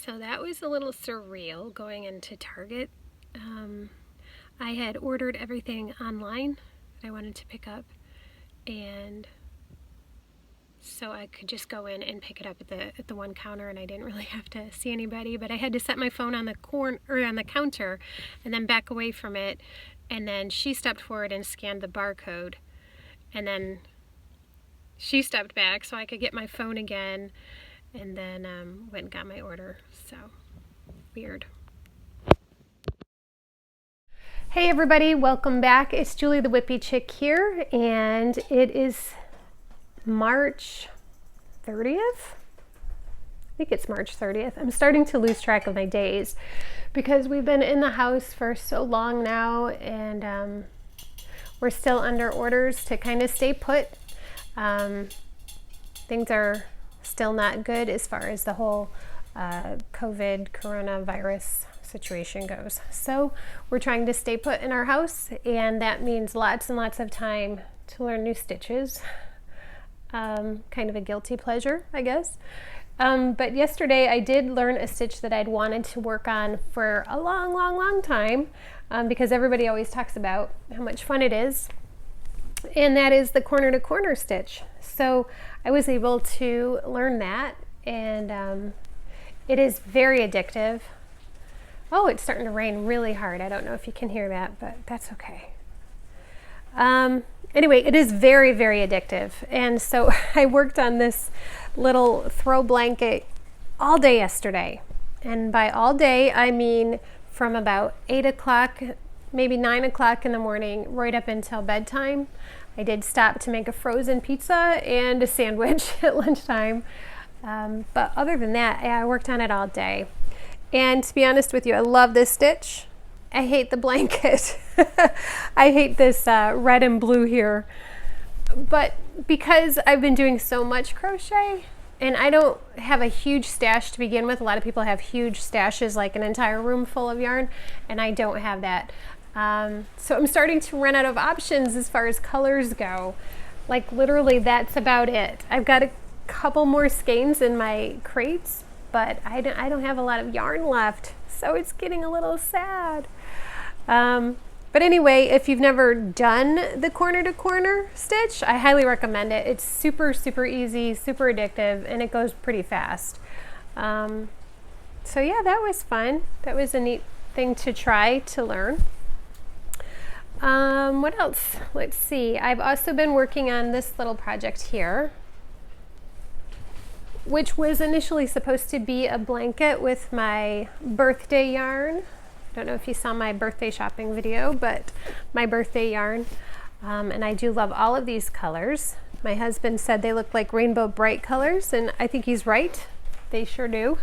So that was a little surreal going into Target. I had ordered everything online that I wanted to pick up, and so I could just go in and pick it up at the one counter, and I didn't really have to see anybody. But I had to set my phone on the counter, and then back away from it. And then she stepped forward and scanned the barcode, and then she stepped back so I could get my phone again, and then went and got my order. So weird. Hey everybody, welcome back. It's Julie the Whippy Chick here, and it is March 30th. I think it's March 30th. I'm starting to lose track of my days because we've been in the house for so long now, and we're still under orders to kind of stay put. Things are still not good as far as the whole coronavirus situation goes. So we're trying to stay put in our house, and that means lots and lots of time to learn new stitches. Kind of a guilty pleasure, I guess. But yesterday I did learn a stitch that I'd wanted to work on for a long time, because everybody always talks about how much fun it is, and that is the corner to corner stitch. So I was able to learn that, and it is very addictive. Oh, it's starting to rain really hard. I don't know if you can hear that, but that's okay. Anyway, it is very addictive. And so I worked on this little throw blanket all day yesterday. And by all day, I mean from about 8 o'clock, maybe 9 o'clock in the morning, right up until bedtime. I did stop to make a frozen pizza and a sandwich at lunchtime. But other than that, I worked on it all day. And to be honest with you, I love this stitch. I hate the blanket. I hate this red and blue here. But because I've been doing so much crochet, and I don't have a huge stash to begin with. A lot of people have huge stashes, like an entire room full of yarn, and I don't have that. So I'm starting to run out of options as far as colors go. Like literally that's about it. I've got a couple more skeins in my crates, but I don't have a lot of yarn left, so it's getting a little sad. But anyway, if you've never done the corner to corner stitch, I highly recommend it. It's super easy, super addictive, and it goes pretty fast. So yeah, that was fun. That was a neat thing to try to learn. What else? Let's see. I've also been working on this little project here, which was initially supposed to be a blanket with my birthday yarn. I don't know if you saw my birthday shopping video, but my birthday yarn. And I do love all of these colors. My husband said they look like rainbow bright colors, and I think he's right. They sure do.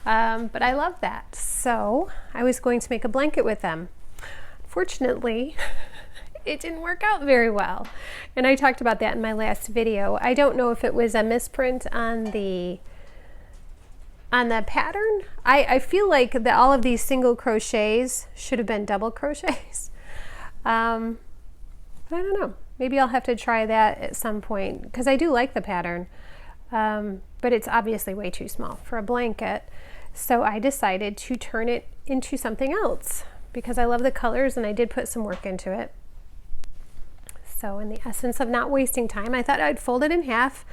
But I love that. So I was going to make a blanket with them. Fortunately, it didn't work out very well. And I talked about that in my last video. I don't know if it was a misprint on the pattern. I feel like all of these single crochets should have been double crochets. But I don't know. Maybe I'll have to try that at some point, because I do like the pattern. But it's obviously way too small for a blanket. So I decided to turn it into something else, because I love the colors and I did put some work into it. So in the essence of not wasting time, I thought I'd fold it in half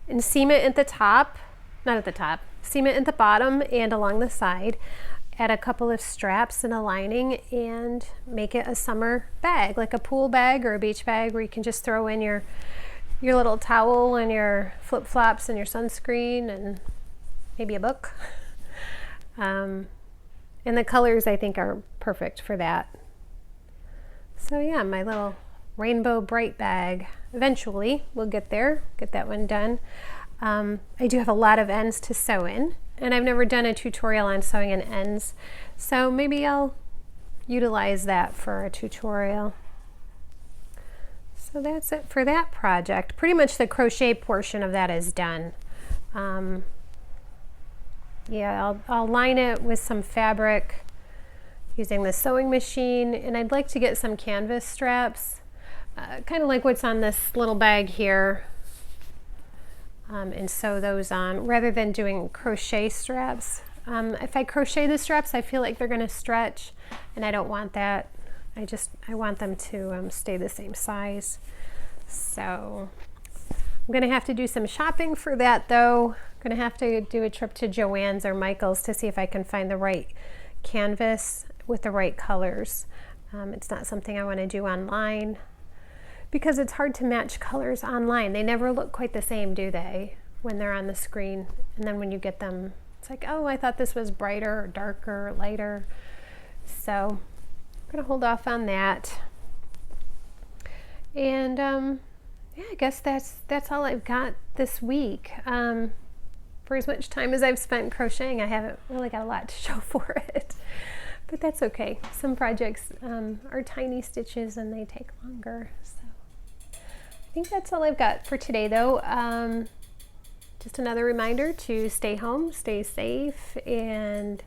and seam it at the top, not at the top, seam it at the bottom and along the side, add a couple of straps and a lining, and make it a summer bag, like a pool bag or a beach bag, where you can just throw in your little towel and your flip-flops and your sunscreen and maybe a book. And the colors I think are perfect for that. So yeah, my little rainbow bright bag. Eventually we'll get there, get that one done. I do have a lot of ends to sew in, and I've never done a tutorial on sewing in ends, so maybe I'll utilize that for a tutorial. So that's it for that project. Pretty much the crochet portion of that is done. Yeah, I'll line it with some fabric using the sewing machine, and I'd like to get some canvas straps, kind of like what's on this little bag here, and sew those on rather than doing crochet straps. If I crochet the straps, I feel like they're going to stretch, and I don't want that. I want them to stay the same size. So I'm going to have to do some shopping for that, though. I'm going to have to do a trip to Joann's or Michael's to see if I can find the right canvas with the right colors. It's not something I want to do online because it's hard to match colors online. They never look quite the same, do they, when they're on the screen? And then when you get them, it's like, oh, I thought this was brighter or darker or lighter. So I'm going to hold off on that. And yeah, I guess that's all I've got this week. For as much time as I've spent crocheting, I haven't really got a lot to show for it. But that's okay. Some projects are tiny stitches and they take longer. So I think that's all I've got for today, though. Just another reminder to stay home, stay safe, and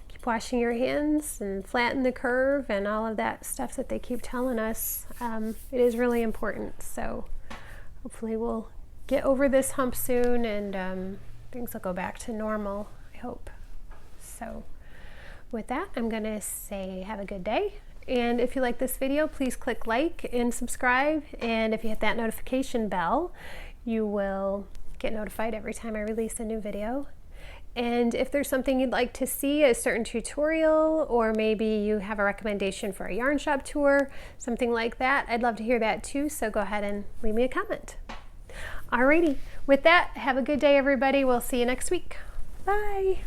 keep washing your hands and flatten the curve and all of that stuff that they keep telling us. It is really important. So hopefully we'll get over this hump soon and things will go back to normal, I hope. So with that, I'm going to say have a good day. And if you like this video, please click like and subscribe. And if you hit that notification bell, you will get notified every time I release a new video. And if there's something you'd like to see, a certain tutorial, or maybe you have a recommendation for a yarn shop tour, something like that, I'd love to hear that too. So go ahead and leave me a comment. Alrighty, with that, have a good day, everybody. We'll see you next week. Bye.